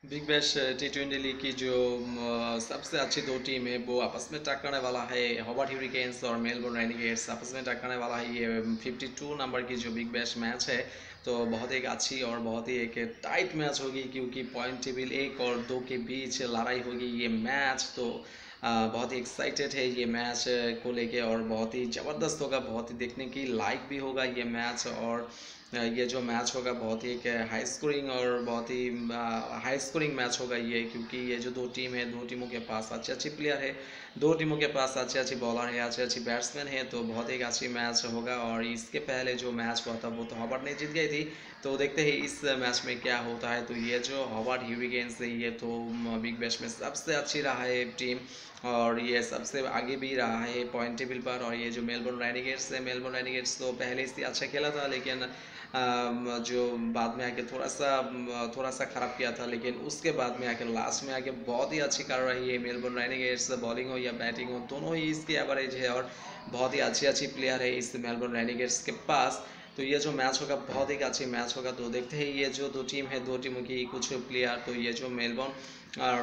Big bash टी20 league की जो सबसे अच्छी दो टीम है वो आपस में टकराने वाला है। हॉबार्ट ह्यूरिकेन्स और मेलबोर्न रेनेगेड्स आपस में टकराने वाला है। ये 52 नंबर की जो बिग बैश मैच है तो बहुत एक अच्छी और बहुत ही एक टाइट मैच होगी, क्योंकि पॉइंट टेबल 1 और 2 के बीच लड़ाई होगी। ये मैच तो बहुत ही एक्साइटेड है ये मैच को लेके, और बहुत ही ज़बरदस्त होगा, बहुत ही देखने की लायक भी होगा ये मैच। और ये जो मैच होगा बहुत ही एक हाई स्कोरिंग और बहुत ही हाई स्कोरिंग मैच होगा ये, क्योंकि ये जो दो टीम है, दो टीमों के पास अच्छे अच्छे प्लेयर है, दो टीमों के पास अच्छे अच्छे बॉलर है, अच्छे अच्छे बैट्समैन है, तो बहुत एक अच्छी मैच होगा। और इसके पहले जो मैच हुआ था वो तो हॉबर्ट ने जीत गई थी, तो देखते हैं इस मैच में क्या होता है। तो ये जो हॉबर्ट ह्यूरिकेन्स है ये तो बिग बैश में सबसे अच्छी रहा है टीम, और ये सबसे आगे भी रहा है पॉइंट टेबल पर। और ये जो मेलबोर्न रेनेगेड्स है, मेलबोर्न रेनेगेड्स तो पहले से अच्छा खेला था, लेकिन जो बाद में आके थोड़ा सा ख़राब किया था, लेकिन उसके बाद में आके लास्ट में आके बहुत ही अच्छी कर रही है मेलबोर्न रेनेगेड्स। बॉलिंग हो या बैटिंग हो, दोनों ही इसकी एवरेज है, और बहुत ही अच्छी अच्छी प्लेयर है इस मेलबोर्न रेनेगेड्स के पास। तो ये जो मैच होगा बहुत एक अच्छी मैच होगा। तो देखते हैं ये जो दो टीम है, दो टीमों की कुछ प्लेयर। तो ये जो मेलबोर्न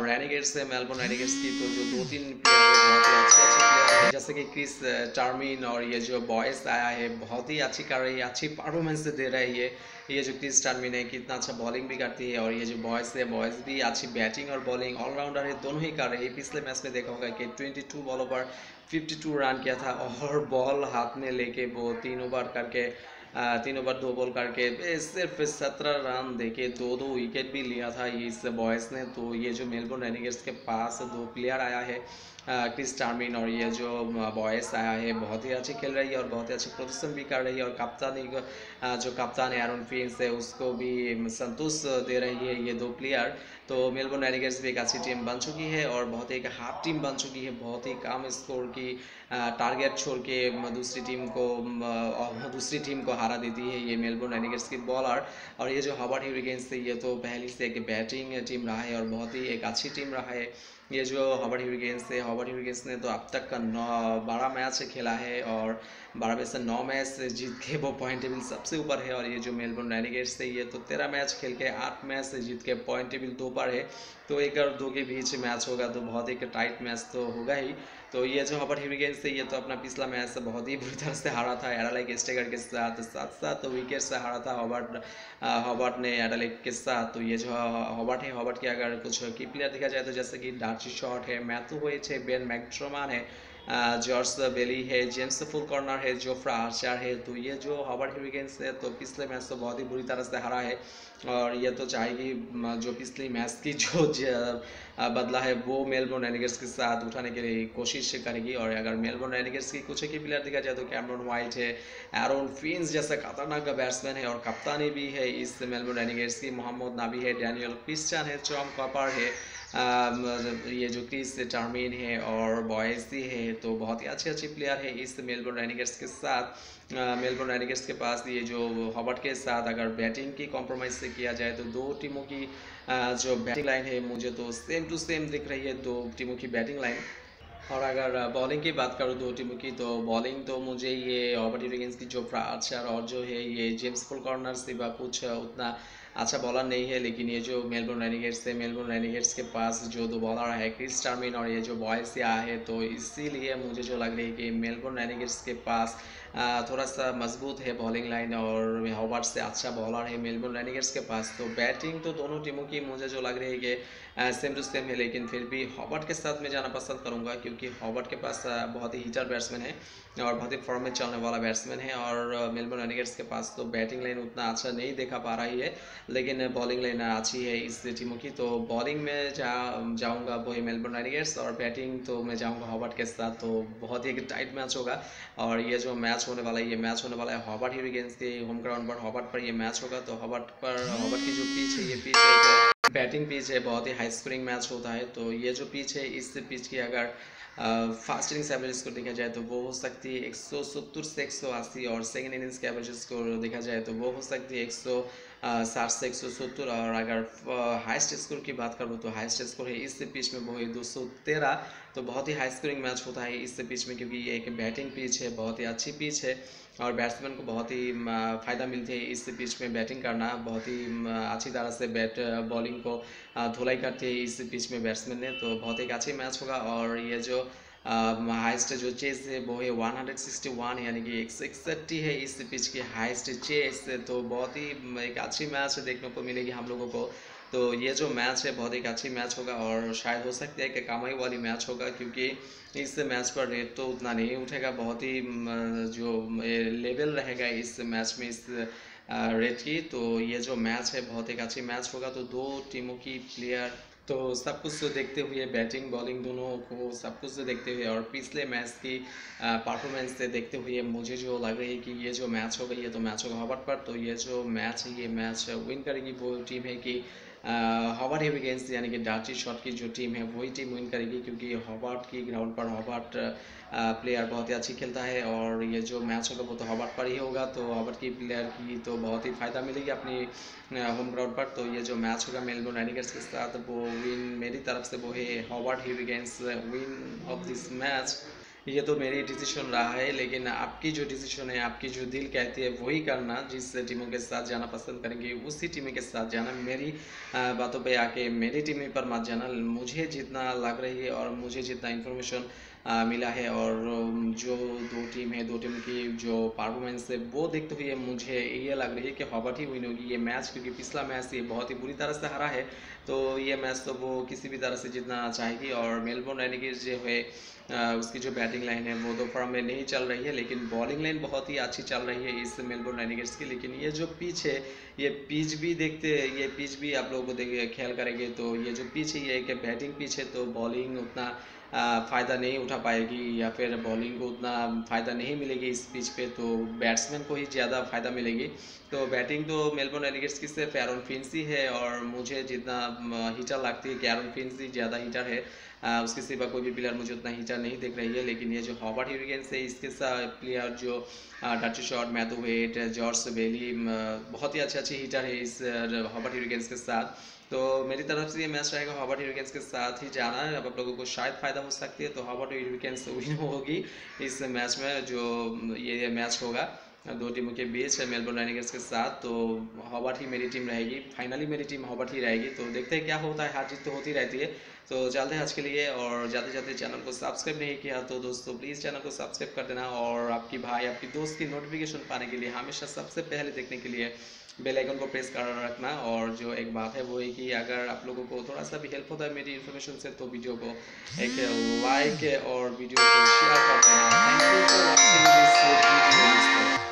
रेनेगेड्स है, मेलबोर्न रेनेगेड्स की तो जो दो तीन प्लेयर है बहुत ही अच्छे अच्छे प्लेयर है, जैसे कि क्रिस टार्मिन। और ये जो बॉयस आया है बहुत ही अच्छी कर रही है, अच्छी परफॉर्मेंस दे रही है। ये जो क्रिस टार्मिन है कितना अच्छा बॉलिंग भी करती है, और ये जो बॉयस है, बॉयस भी अच्छी बैटिंग और बॉलिंग ऑलराउंडर है, दोनों ही कर रही है। पिछले मैच में देखा होगा कि 22 बॉलों पर 52 रन किया था, और बॉल हाथ में लेके वो 3 ओवर करके 3 ओवर 2 बॉल करके सिर्फ 17 रन देके दो दो विकेट भी लिया था इस बॉयज़ ने। तो ये जो मेलबोर्न रेनेगेड्स के पास दो प्लेयर आया है, क्रिस टार्मिन, और ये जो बॉयस आया है बहुत ही अच्छी खेल रही है और बहुत ही अच्छी प्रदर्शन भी कर रही है। और कप्तानी जो कप्तान है एरन फिंच है उसको भी संतोष दे रही है ये दो प्लेयर। तो मेलबोर्न रेनेगेड्स भी एक अच्छी टीम बन चुकी है, और बहुत ही एक हार्ड टीम बन चुकी है, बहुत ही कम स्कोर की टारगेट छोड़ के दूसरी टीम को हारा देती है ये मेलबोर्न रेनेगेड्स की बॉलर। और ये जो हॉबर्ट ह्यूरिकेन्स है ये तो पहले से एक बैटिंग टीम रहा है और बहुत ही एक अच्छी टीम रहा है। ये जो हॉबर्ट ह्यूरिकेन्स है, हॉबर्ट ह्यूरिकेन्स ने तो अब तक का 12 मैच खेला है, और 12 में से 9 मैच जीत के वो पॉइंट टेबल सबसे ऊपर है। और ये जो मेलबोर्न रेनेगेड्स है ये तो 13 मैच खेल के 8 मैच जीत के पॉइंट टेबल 2 पर है। तो 1 और 2 के बीच मैच होगा तो बहुत एक टाइट मैच तो होगा ही। तो ये जो हॉबर्ट ह्यूरिकेन्स है ये तो अपना पिछला मैच बहुत ही बुरी तरह से हारा था एडालेक स्टेगर के साथ, साथ साथ तो विकेट से हारा था हॉबर्ट ने एडालेक के साथ। तो ये जो हॉबर्ट है, हॉबर्ट के अगर कुछ की प्लेयर देखा जाए तो जैसे कि डार्ची शॉट है, मैथ्यू है, बेन मैक्ट्रोमान है, जॉर्ज बेली है, जेम्स फुल कॉर्नर है, जोफ्रा आर्चर है। तो ये जो हॉबर्ट ह्यूरिकेन्स है तो पिछले मैच तो बहुत ही बुरी तरह से हारा है, और ये तो चाहेगी जो पिछली मैच की जो बदला है वो मेलबोर्न रेनेगेड्स के साथ उठाने के लिए कोशिश करेगी। और अगर मेलबोर्न रेनेगेड्स की कुछ ही प्लेयर देखा जाए तो कैमरन वाइट है, एरोन फिंच जैसा खतरनाक बैट्समैन है, और कप्तानी भी है इस मेलबोर्न रेनेगेड्स की, मोहम्मद नबी है, डैनियल क्रिस्टियन है, टॉम कॉपर है, ये जो क्रिस टार्मिन है और बॉयसी है, तो बहुत ही अच्छे अच्छे प्लेयर है इस मेलबोर्न रेनेगेड्स के साथ। मेलबोर्न रेनेगेड्स के पास ये जो हॉबर्ट के साथ अगर बैटिंग की कॉम्प्रोमाइज़ से किया जाए तो दो टीमों की जो बैटिंग लाइन है मुझे तो सेम टू सेम दिख रही है, दो टीमों की बैटिंग लाइन। और अगर बॉलिंग की बात करूँ दो टीमों की, तो बॉलिंग तो मुझे ये हॉबर्ट ह्यूरिकेन्स की जो आर्चर और जो है ये जेम्स फुल कॉर्नर सिवा कुछ उतना अच्छा बॉलर नहीं है। लेकिन ये जो मेलबोर्न रेनेगेड्स है, मेलबोर्न रेनेगेड्स के पास जो दो बॉलर है क्रिस टार्मिन और ये जो बॉयस आया है, तो इसीलिए मुझे जो लग रही है कि मेलबोर्न रेनेगेड्स के पास थोड़ा सा मजबूत है बॉलिंग लाइन, और हॉबर्ट से अच्छा बॉलर है मेलबोर्न रेनेगेड्स के पास। तो बैटिंग तो दोनों टीमों की मुझे जो लग रही है कि सेम टू सेम है, लेकिन फिर भी हॉबर्ट के साथ मैं जाना पसंद करूंगा, क्योंकि हॉबर्ट के पास बहुत ही हीटर बैट्समैन है और बहुत ही फॉर्म में चलने वाला बैट्समैन है। और मेलबोर्न रेनेगेड्स के पास तो बैटिंग लाइन उतना अच्छा नहीं देखा पा रही है, लेकिन बॉलिंग लाइन अच्छी है इस टीमों की। तो बॉलिंग में जाऊंगा वो है मेलबोर्न रेनेगेड्स, और बैटिंग तो मैं जाऊंगा हॉबर्ट के साथ। तो बहुत ही एक टाइट मैच होगा, और ये जो मैच होने वाला है ये मैच होने वाला है हॉबर्ट ह्यूरिकेन्स के होम ग्राउंड पर, हॉबर्ट पर ये मैच होगा। तो हॉबर्ट की जो पिच है ये पिच है बैटिंग पिच है, बहुत ही हाई स्कोरिंग मैच होता है। तो ये जो पिच है इस पिच की अगर फास्ट इनिंग्स एवरेज को देखा जाए तो वो हो सकती है 170 से 180, और सेकेंड इनिंग्स के एवरेज को देखा जाए तो वो हो सकती है 60 से 170। और अगर हाईएस्ट स्कोर की बात करूँ तो हाईएस्ट स्कोर है इस पिच में वो है 213। तो बहुत ही हाई स्कोरिंग मैच होता है इस पिच में, क्योंकि ये एक बैटिंग पिच है, बहुत ही अच्छी पिच है और बैट्समैन को बहुत ही फ़ायदा मिलती है इस पिच में बैटिंग करना। बहुत ही अच्छी तरह से बैट बॉलिंग को धुलाई करती है इस पिच में बैट्समैन ने। तो बहुत एक अच्छी मैच होगा। और ये जो हाइस्ट जो चेस है वो है 161, यानी कि 161 है इस पिच की हाइस्ट चेस। तो बहुत ही एक अच्छी मैच देखने को मिलेगी हम लोगों को। तो ये जो मैच है बहुत एक अच्छी मैच होगा और शायद हो सकता है कि कमाई वाली मैच होगा, क्योंकि इस मैच पर रेट तो उतना नहीं उठेगा। बहुत ही जो लेवल रहेगा इस मैच में इस रेट की। तो ये जो मैच है बहुत एक अच्छी मैच होगा। तो दो टीमों की प्लेयर तो सब कुछ देखते हुए, बैटिंग बॉलिंग दोनों को सब कुछ देखते हुए और पिछले मैच की परफॉर्मेंस से देखते हुए मुझे जो लग रही है कि ये जो मैच होगा ये तो मैच होगा हॉबर्ट पर। तो ये जो मैच है ये मैच विन करेगी वो टीम है कि हॉबर्ट हिरिकेन्स, यानी कि डार्टी शॉट की जो टीम है वही टीम विन करेगी, क्योंकि हॉबर्ट की ग्राउंड पर हॉबर्ट प्लेयर बहुत ही अच्छी खेलता है और ये जो मैच होगा वो तो हॉबर्ट पर ही होगा। तो हॉबर्ट की प्लेयर की तो बहुत ही फ़ायदा मिलेगी अपनी होम ग्राउंड पर। तो ये जो मैच होगा मेलबोर्न रेनिगर्स के साथ वो विन मेरी तरफ से वो है Hobart Hurricanes win of this match. ये तो मेरी डिसीजन रहा है, लेकिन आपकी जो डिसीजन है, आपकी जो दिल कहती है वही करना। जिस टीमों के साथ जाना पसंद करेंगे उसी टीम के साथ जाना। मेरी बातों पे आके मेरी टीम पर मत जाना। मुझे जितना लग रही है और मुझे जितना इन्फॉर्मेशन मिला है और जो दो टीम है, दो टीम की जो परफॉर्मेंस है वो देखते हुए मुझे ये लग रही है कि हॉबर्ट ही विन होगी ये मैच, क्योंकि पिछला मैच ये बहुत ही बुरी तरह से हारा है। तो ये मैच तो वो किसी भी तरह से जीतना चाहेगी। और मेलबोर्न रेनिगर्स जो है उसकी जो बैटिंग लाइन है वो तो फॉर्म में नहीं चल रही है, लेकिन बॉलिंग लाइन बहुत ही अच्छी चल रही है इस मेलबोर्न रेनिगर्स की। लेकिन ये जो पिच है ये पिच भी आप लोगों को देख ख्याल करेंगे तो ये जो पिच है ये एक बैटिंग पिच है। तो बॉलिंग उतना फ़ायदा नहीं उठा पाएगी या फिर बॉलिंग को उतना फ़ायदा नहीं मिलेगी इस पिच पे। तो बैट्समैन को ही ज़्यादा फ़ायदा मिलेगी। तो बैटिंग तो मेलबोर्न रेनिगर्स की सिर्फ एरन फिंच ही है और मुझे जितना हीटर लगती है कि एरन फिंच ही ज़्यादा हीटर है। उसके सिवा कोई भी प्लेयर मुझे उतना हीटर नहीं दिख रही है। लेकिन ये जो हॉबर्ट हिरिकेन्स है इसके साथ प्लेयर जो D'Arcy Short, Matthew Wade, George Bailey, बहुत ही अच्छे हीटर है इस हॉबर्ट हिरिकेन्स के साथ। तो मेरी तरफ से ये मैच रहेगा हॉबर्ट हिरिकेन्स के साथ ही जाना है। अब आप लोगों को शायद फ़ायदा हो सकती है तो हॉबर्ट हिरिकेन्स विन होगी इस मैच में। जो ये मैच होगा दो टीमों के बीच है मेलबोर्न रेनिगर्स के साथ, तो हॉबर्ट ही मेरी टीम रहेगी। फाइनली मेरी टीम हॉबर्ट ही रहेगी। तो देखते हैं क्या होता है, हार जीत तो होती रहती है। तो चलते हैं आज के लिए। और जाते जाते चैनल को सब्सक्राइब नहीं किया तो दोस्तों प्लीज़ चैनल को सब्सक्राइब कर देना और आपकी भाई आपकी दोस्त की नोटिफिकेशन पाने के लिए हमेशा सबसे पहले देखने के लिए बेल आइकन को प्रेस कर रखना। और जो एक बात है वो है कि अगर आप लोगों को थोड़ा सा भी हेल्प होता है मेरी इन्फॉर्मेशन से तो वीडियो को एक लाइक और वीडियो को शेयर कर देना। Thank you for watching this video.